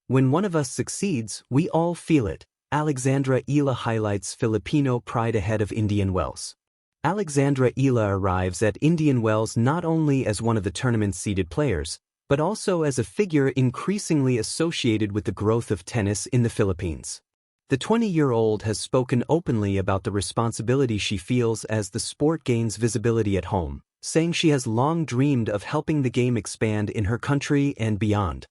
When one of us succeeds, we all feel it. Alexandra Eala highlights Filipino pride ahead of Indian Wells. Alexandra Eala arrives at Indian Wells not only as one of the tournament's seeded players, but also as a figure increasingly associated with the growth of tennis in the Philippines. The 20-year-old has spoken openly about the responsibility she feels as the sport gains visibility at home, saying she has long dreamed of helping the game expand in her country and beyond.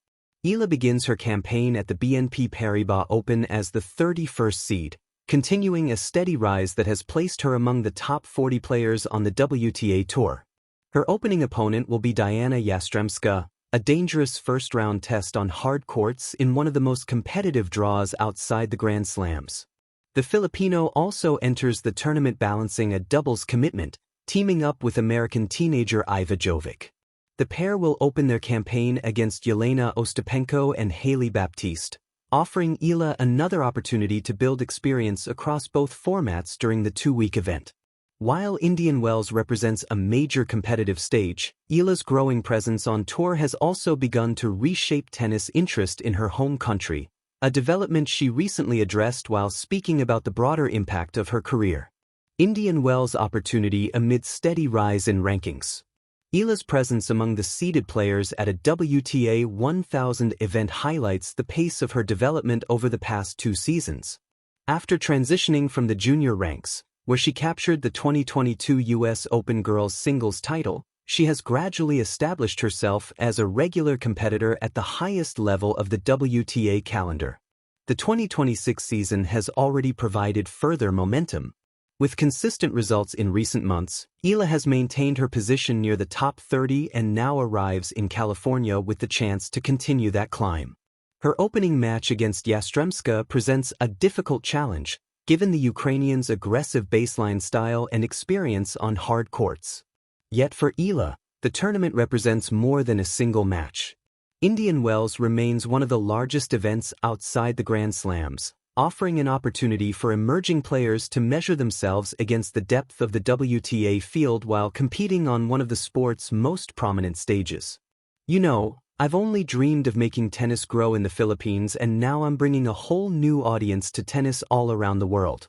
Eala begins her campaign at the BNP Paribas Open as the 31st seed, continuing a steady rise that has placed her among the top 40 players on the WTA Tour. Her opening opponent will be Diana Yastremska, a dangerous first-round test on hard courts in one of the most competitive draws outside the Grand Slams. The Filipino also enters the tournament balancing a doubles commitment, teaming up with American teenager Iva Jovic. The pair will open their campaign against Yelena Ostapenko and Hailey Baptiste, offering Eala another opportunity to build experience across both formats during the two-week event. While Indian Wells represents a major competitive stage, Eala's growing presence on tour has also begun to reshape tennis interest in her home country, a development she recently addressed while speaking about the broader impact of her career. Indian Wells' opportunity amid steady rise in rankings. Eala's presence among the seeded players at a WTA 1000 event highlights the pace of her development over the past 2 seasons. After transitioning from the junior ranks, where she captured the 2022 U.S. Open girls singles title, she has gradually established herself as a regular competitor at the highest level of the WTA calendar. The 2026 season has already provided further momentum. With consistent results in recent months, Eala has maintained her position near the top 30 and now arrives in California with the chance to continue that climb. Her opening match against Yastremska presents a difficult challenge, given the Ukrainian's aggressive baseline style and experience on hard courts. Yet for Eala, the tournament represents more than a single match. Indian Wells remains one of the largest events outside the Grand Slams, offering an opportunity for emerging players to measure themselves against the depth of the WTA field while competing on one of the sport's most prominent stages. You know, I've only dreamed of making tennis grow in the Philippines, and now I'm bringing a whole new audience to tennis all around the world.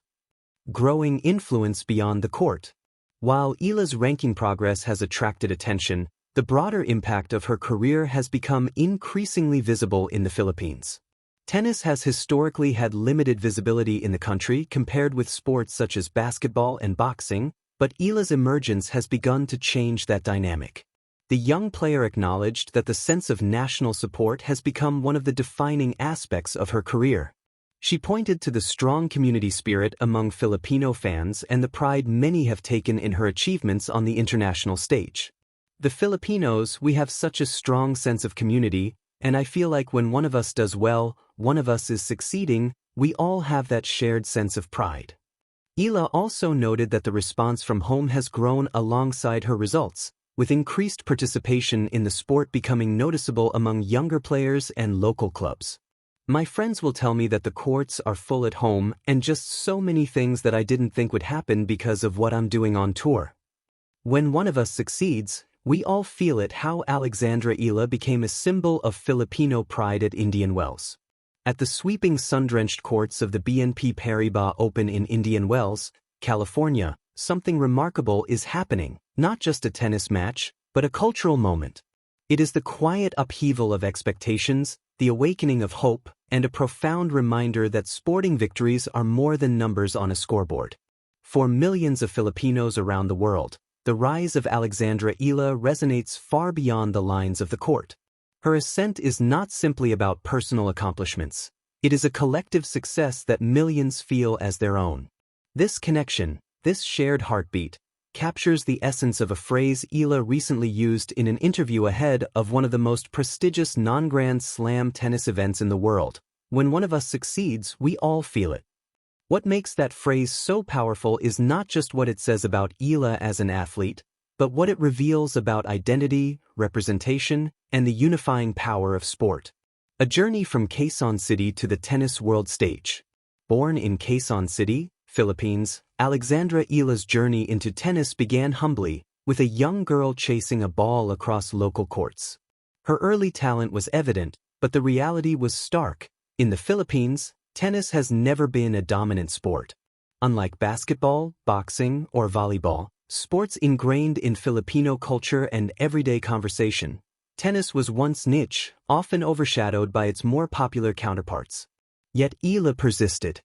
Growing influence beyond the court. While Eala's ranking progress has attracted attention, the broader impact of her career has become increasingly visible in the Philippines. Tennis has historically had limited visibility in the country compared with sports such as basketball and boxing, but Eala's emergence has begun to change that dynamic. The young player acknowledged that the sense of national support has become one of the defining aspects of her career. She pointed to the strong community spirit among Filipino fans and the pride many have taken in her achievements on the international stage. The Filipinos, we have such a strong sense of community, and I feel like when one of us does well, one of us is succeeding, we all have that shared sense of pride. Eala also noted that the response from home has grown alongside her results, with increased participation in the sport becoming noticeable among younger players and local clubs. My friends will tell me that the courts are full at home and just so many things that I didn't think would happen because of what I'm doing on tour. When one of us succeeds, we all feel it. How Alexandra Eala became a symbol of Filipino pride at Indian Wells. At the sweeping sun-drenched courts of the BNP Paribas Open in Indian Wells, California, something remarkable is happening. Not just a tennis match, but a cultural moment. It is the quiet upheaval of expectations, the awakening of hope, and a profound reminder that sporting victories are more than numbers on a scoreboard. For millions of Filipinos around the world, the rise of Alexandra Eala resonates far beyond the lines of the court. Her ascent is not simply about personal accomplishments. It is a collective success that millions feel as their own. This connection, this shared heartbeat, captures the essence of a phrase Eala recently used in an interview ahead of one of the most prestigious non-Grand Slam tennis events in the world. When one of us succeeds, we all feel it. What makes that phrase so powerful is not just what it says about Eala as an athlete, but what it reveals about identity, representation, and the unifying power of sport. A journey from Quezon City to the tennis world stage. Born in Quezon City, Philippines, Alexandra Eala's journey into tennis began humbly, with a young girl chasing a ball across local courts. Her early talent was evident, But the reality was stark. In the Philippines, tennis has never been a dominant sport. Unlike basketball, boxing, or volleyball, sports ingrained in Filipino culture and everyday conversation, tennis was once niche, often overshadowed by its more popular counterparts. Yet Eala persisted.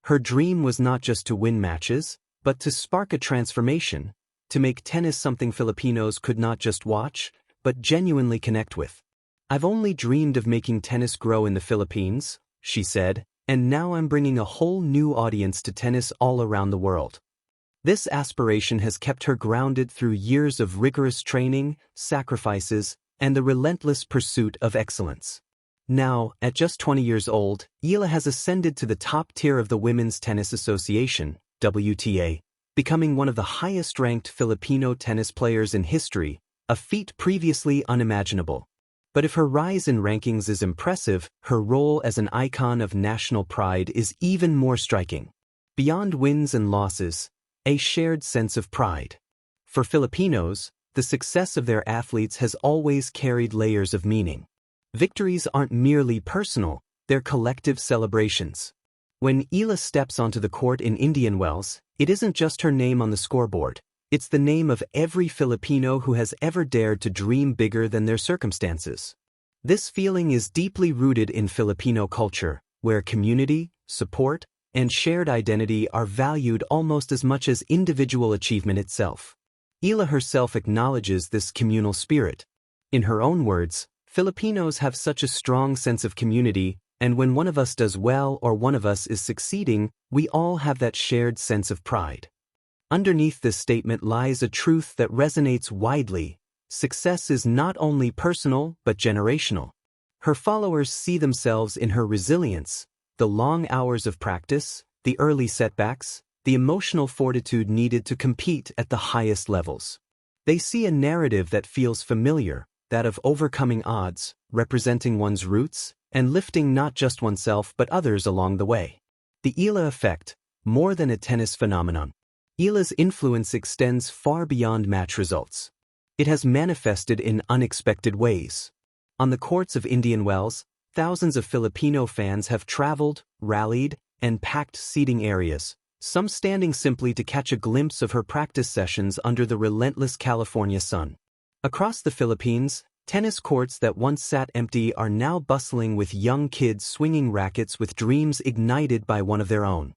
Her dream was not just to win matches, but to spark a transformation, to make tennis something Filipinos could not just watch, but genuinely connect with. "I've only dreamed of making tennis grow in the Philippines," she said, "and now I'm bringing a whole new audience to tennis all around the world." This aspiration has kept her grounded through years of rigorous training, sacrifices, and the relentless pursuit of excellence. Now, at just 20 years old, Eala has ascended to the top tier of the Women's Tennis Association, WTA, becoming one of the highest-ranked Filipino tennis players in history, a feat previously unimaginable. But if her rise in rankings is impressive, her role as an icon of national pride is even more striking. Beyond wins and losses, a shared sense of pride. For Filipinos, the success of their athletes has always carried layers of meaning. Victories aren't merely personal, they're collective celebrations. When Eala steps onto the court in Indian Wells, it isn't just her name on the scoreboard, it's the name of every Filipino who has ever dared to dream bigger than their circumstances. This feeling is deeply rooted in Filipino culture, where community, support, and shared identity are valued almost as much as individual achievement itself. Eala herself acknowledges this communal spirit. In her own words, "Filipinos have such a strong sense of community, and when one of us does well or one of us is succeeding, we all have that shared sense of pride." Underneath this statement lies a truth that resonates widely. Success is not only personal but generational. Her followers see themselves in her resilience, the long hours of practice, the early setbacks, the emotional fortitude needed to compete at the highest levels. They see a narrative that feels familiar, that of overcoming odds, representing one's roots, and lifting not just oneself but others along the way. The Eala effect, more than a tennis phenomenon. Eala's influence extends far beyond match results. It has manifested in unexpected ways. On the courts of Indian Wells, thousands of Filipino fans have traveled, rallied, and packed seating areas, some standing simply to catch a glimpse of her practice sessions under the relentless California sun. Across the Philippines, tennis courts that once sat empty are now bustling with young kids swinging rackets with dreams ignited by one of their own.